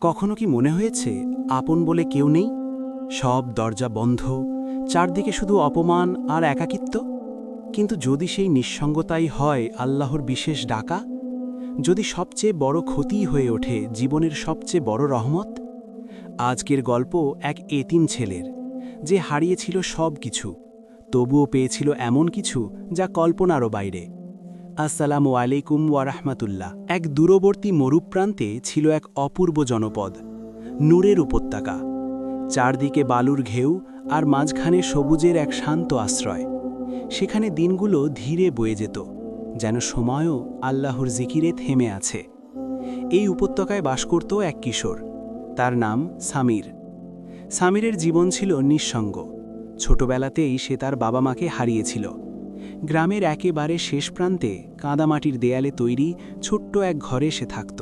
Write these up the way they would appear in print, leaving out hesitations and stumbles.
কখনো কি মনে হয়েছে আপন বলে কেউ নেই? সব দরজা বন্ধ, চারদিকে শুধু অপমান আর একাকিত্ব। কিন্তু যদি সেই নিঃসঙ্গতাই হয় আল্লাহর বিশেষ ডাকা, যদি সবচেয়ে বড় ক্ষতিই হয়ে ওঠে জীবনের সবচেয়ে বড় রহমত। আজকের গল্প এক এতিম ছেলের, যে হারিয়েছিল সব কিছু, তবুও পেয়েছিল এমন কিছু যা কল্পনারও বাইরে। আসসালামু আলাইকুম ওয়ারাহমাতুল্লাহ। এক দূরবর্তী মরুপ্রান্তে ছিল এক অপূর্ব জনপদ, নূরের উপত্যকা। চারদিকে বালুর ঘেউ আর মাঝখানে সবুজের এক শান্ত আশ্রয়। সেখানে দিনগুলো ধীরে বয়ে যেত, যেন সময়ও আল্লাহর জিকিরে থেমে আছে। এই উপত্যকায় বাস করত এক কিশোর, তার নাম সামির। সামিরের জীবন ছিল নিঃসঙ্গ। ছোটবেলাতেই সে তার বাবা মাকে হারিয়েছিল। গ্রামের একেবারে শেষ প্রান্তে কাদামাটির দেয়ালে তৈরি ছোট্ট এক ঘরে সে থাকত।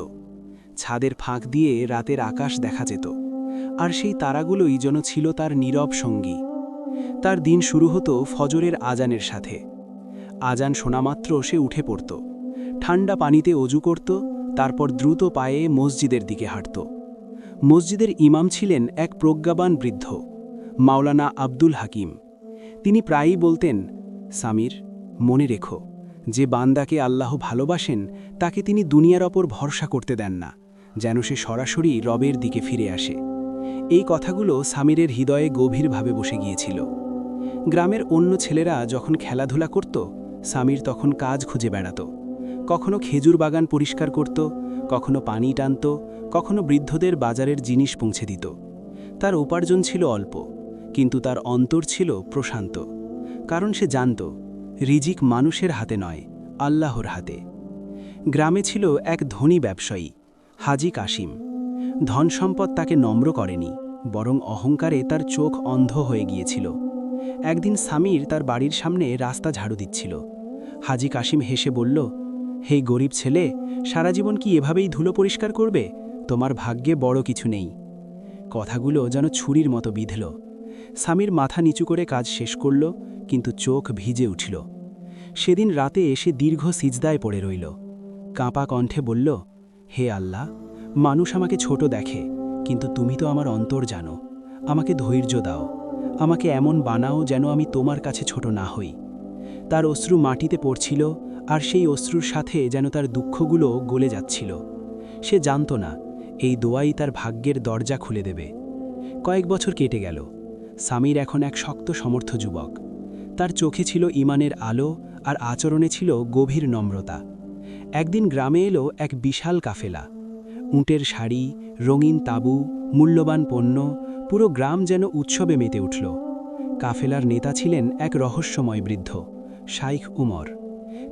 ছাদের ফাঁক দিয়ে রাতের আকাশ দেখা যেত, আর সেই তারাগুলোই যেন ছিল তার নীরব সঙ্গী। তার দিন শুরু হতো ফজরের আজানের সাথে। আজান শোনামাত্র সে উঠে পড়ত, ঠান্ডা পানিতে অজু করত, তারপর দ্রুত পায়ে মসজিদের দিকে হাঁটত। মসজিদের ইমাম ছিলেন এক প্রজ্ঞাবান বৃদ্ধ, মাওলানা আব্দুল হাকিম। তিনি প্রায়ই বলতেন, সামির, মনে রেখো, যে বান্দাকে আল্লাহ ভালোবাসেন তাকে তিনি দুনিয়ার ওপর ভরসা করতে দেন না, যেন সে সরাসরি রবের দিকে ফিরে আসে। এই কথাগুলো সামিরের হৃদয়ে গভীরভাবে বসে গিয়েছিল। গ্রামের অন্য ছেলেরা যখন খেলাধুলা করত, সামির তখন কাজ খুঁজে বেড়াত। কখনো খেজুর বাগান পরিষ্কার করত, কখনো পানি টানত, কখনো বৃদ্ধদের বাজারের জিনিস পৌঁছে দিত। তার উপার্জন ছিল অল্প, কিন্তু তার অন্তর ছিল প্রশান্ত, কারণ সে জানত রিজিক মানুষের হাতে নয়, আল্লাহর হাতে। গ্রামে ছিল এক ধনী ব্যবসায়ী, হাজি কাশিম। ধন সম্পদ তাকে নম্র করেনি, বরং অহংকারে তার চোখ অন্ধ হয়ে গিয়েছিল। একদিন সামির তার বাড়ির সামনে রাস্তা ঝাড়ু দিচ্ছিল। হাজি কাশিম হেসে বলল, হে গরিব ছেলে, সারা জীবন কি এভাবেই ধুলো পরিষ্কার করবে? তোমার ভাগ্যে বড় কিছু নেই। কথাগুলো যেন ছুরির মতো বিঁধল। সামির মাথা নিচু করে কাজ শেষ করল, কিন্তু চোখ ভিজে উঠল। সেদিন রাতে এসে দীর্ঘ সিজদায় পড়ে রইল। কাঁপা কণ্ঠে বলল, হে আল্লাহ, মানুষ আমাকে ছোট দেখে, কিন্তু তুমি তো আমার অন্তর জানো। আমাকে ধৈর্য দাও, আমাকে এমন বানাও যেন আমি তোমার কাছে ছোট না হই। তার অশ্রু মাটিতে পড়ছিল, আর সেই অশ্রুর সাথে যেন তার দুঃখগুলো গলে যাচ্ছিল। সে জানত না এই দোয়াই তার ভাগ্যের দরজা খুলে দেবে। কয়েক বছর কেটে গেল। সামির এখন এক শক্ত সমর্থ যুবক। তার চোখে ছিল ঈমানের আলো, আর আচরণে ছিল গভীর নম্রতা। একদিন গ্রামে এলো এক বিশাল কাফেলা। উটের শাড়ি, রঙিন তাঁবু, মূল্যবান পণ্য, পুরো গ্রাম যেন উৎসবে মেতে উঠল। কাফেলার নেতা ছিলেন এক রহস্যময় বৃদ্ধ, শাইখ উমর।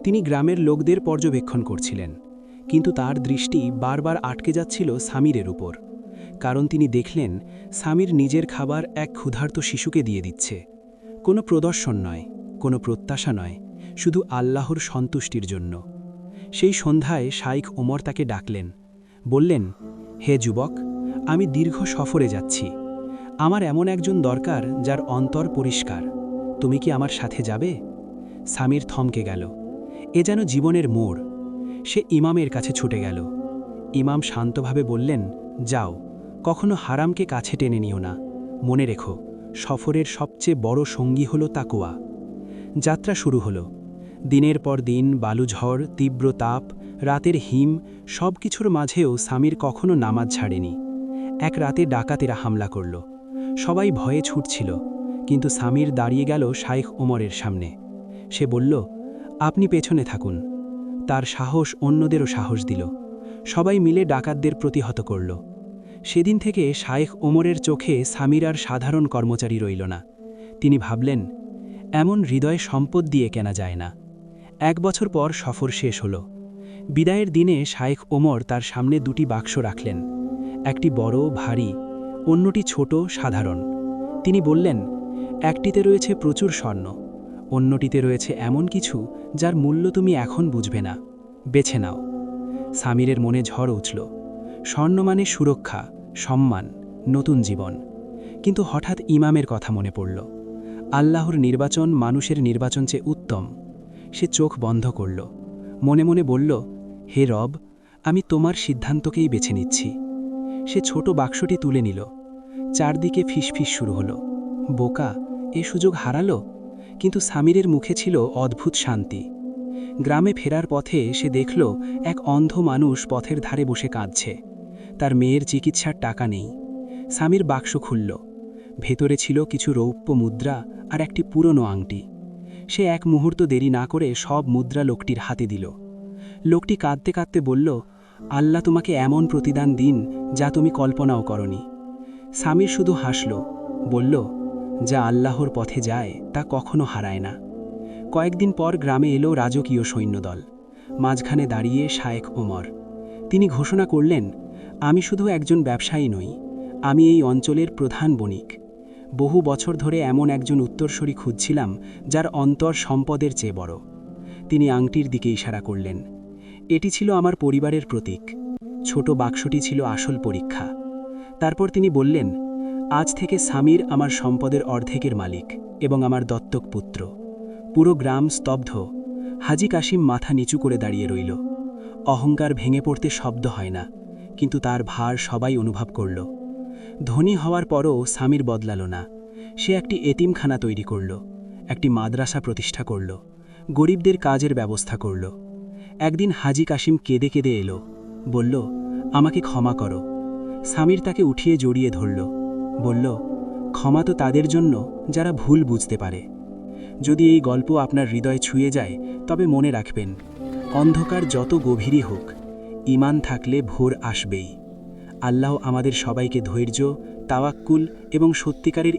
তিনি গ্রামের লোকদের পর্যবেক্ষণ করছিলেন, কিন্তু তার দৃষ্টি বারবার আটকে যাচ্ছিল সামিরের উপর। কারণ তিনি দেখলেন সামির নিজের খাবার এক ক্ষুধার্ত শিশুকে দিয়ে দিচ্ছে। কোনো প্রদর্শন নয়, কোনো প্রত্যাশা নয়, শুধু আল্লাহর সন্তুষ্টির জন্য। সেই সন্ধ্যায় শাইখ ওমর তাকে ডাকলেন, বললেন, হে যুবক, আমি দীর্ঘ সফরে যাচ্ছি। আমার এমন একজন দরকার যার অন্তর পরিষ্কার। তুমি কি আমার সাথে যাবে? সামির থমকে গেল। এ যেন জীবনের মোড়। সে ইমামের কাছে ছুটে গেল। ইমাম শান্তভাবে বললেন, যাও, কখনো হারামকে কাছে টেনে নিও না। মনে রেখো, সফরের সবচেয়ে বড় সঙ্গী হল তাকওয়া। যাত্রা শুরু হলো। দিনের পর দিন বালুঝড়, তীব্র তাপ, রাতের হিম, সব কিছুর মাঝেও সামির কখনো নামাজ ছাড়েনি। এক রাতে ডাকাতেরা হামলা করল। সবাই ভয়ে ছুটছিল, কিন্তু সামির দাঁড়িয়ে গেল শাইখ ওমরের সামনে। সে বলল, আপনি পেছনে থাকুন। তার সাহস অন্যদেরও সাহস দিল। সবাই মিলে ডাকাতদের প্রতিহত করল। সেদিন থেকে শাইখ ওমরের চোখে সামির আর সাধারণ কর্মচারী রইল না। তিনি ভাবলেন, এমন হৃদয় সম্পদ দিয়ে কেনা যায় না। 1 বছর পর সফর শেষ হল। বিদায়ের দিনে শাইখ ওমর তার সামনে 2টি বাক্স রাখলেন, একটি বড় ভারী, অন্যটি ছোট সাধারণ। তিনি বললেন, একটিতে রয়েছে প্রচুর স্বর্ণ, অন্যটিতে রয়েছে এমন কিছু যার মূল্য তুমি এখন বুঝবে না। বেছে নাও। সামিরের মনে ঝড় উঠল। স্বর্ণ মানে সুরক্ষা, সম্মান, নতুন জীবন। কিন্তু হঠাৎ ইমামের কথা মনে পড়ল। আল্লাহর নির্বাচন মানুষের নির্বাচন চেয়ে উত্তম। সে চোখ বন্ধ করল। মনে মনে বলল, হে রব, আমি তোমার সিদ্ধান্তকেই বেছে নিচ্ছি। সে ছোট বাক্সটি তুলে নিল। চারদিকে ফিসফিস শুরু হলো। বোকা, এ সুযোগ হারালো। কিন্তু সামিরের মুখে ছিল অদ্ভুত শান্তি। গ্রামে ফেরার পথে সে দেখল এক অন্ধ মানুষ পথের ধারে বসে কাঁদছে। তার মেয়ের চিকিৎসার টাকা নেই। সামির বাক্স খুলল। ভেতরে ছিল কিছু রৌপ্য মুদ্রা আর একটি পুরনো আংটি। সে এক মুহূর্ত দেরি না করে সব মুদ্রা লোকটির হাতে দিল। লোকটি কাঁদতে কাঁদতে বলল, আল্লাহ তোমাকে এমন প্রতিদান দিন যা তুমি কল্পনাও করনি। সামির শুধু হাসল, বলল, যা আল্লাহর পথে যায় তা কখনো হারায় না। কয়েকদিন পর গ্রামে এলো রাজকীয় সৈন্যদল। মাঝখানে দাঁড়িয়ে শায়েখ ওমর। তিনি ঘোষণা করলেন, আমি শুধু একজন ব্যবসায়ী নই, আমি এই অঞ্চলের প্রধান বণিক। বহু বছর ধরে এমন একজন উত্তরসূরি খুঁজছিলাম যার অন্তর সম্পদের চেয়ে বড়। তিনি আংটির দিকে ইশারা করলেন। এটি ছিল আমার পরিবারের প্রতীক। ছোট বাক্সটি ছিল আসল পরীক্ষা। তারপর তিনি বললেন, আজ থেকে সামির আমার সম্পদের অর্ধেকের মালিক এবং আমার দত্তক পুত্র। পুরো গ্রাম স্তব্ধ। হাজী কাশিম মাথা নিচু করে দাঁড়িয়ে রইল। অহংকার ভেঙে পড়তে শব্দ হয় না, কিন্তু তার ভার সবাই অনুভব করল। ধনী হওয়ার পরও সামির বদলাল না। সে একটি এতিমখানা তৈরি করল, একটি মাদ্রাসা প্রতিষ্ঠা করল, গরিবদের কাজের ব্যবস্থা করল। একদিন হাজী কাশিম কেঁদে কেঁদে এলো, বলল, আমাকে ক্ষমা করো। সামির তাকে উঠিয়ে জড়িয়ে ধরল, বলল, ক্ষমা তো তাদের জন্য যারা ভুল বুঝতে পারে। যদি এই গল্প আপনার হৃদয় ছুঁয়ে যায়, তবে মনে রাখবেন, অন্ধকার যত গভীরই হোক, ঈমান থাকলে ভোর আসবেই। আল্লাহ আমাদের সবাইকে ধৈর্য, তাওয়াক্কুল এবং সত্যিকারের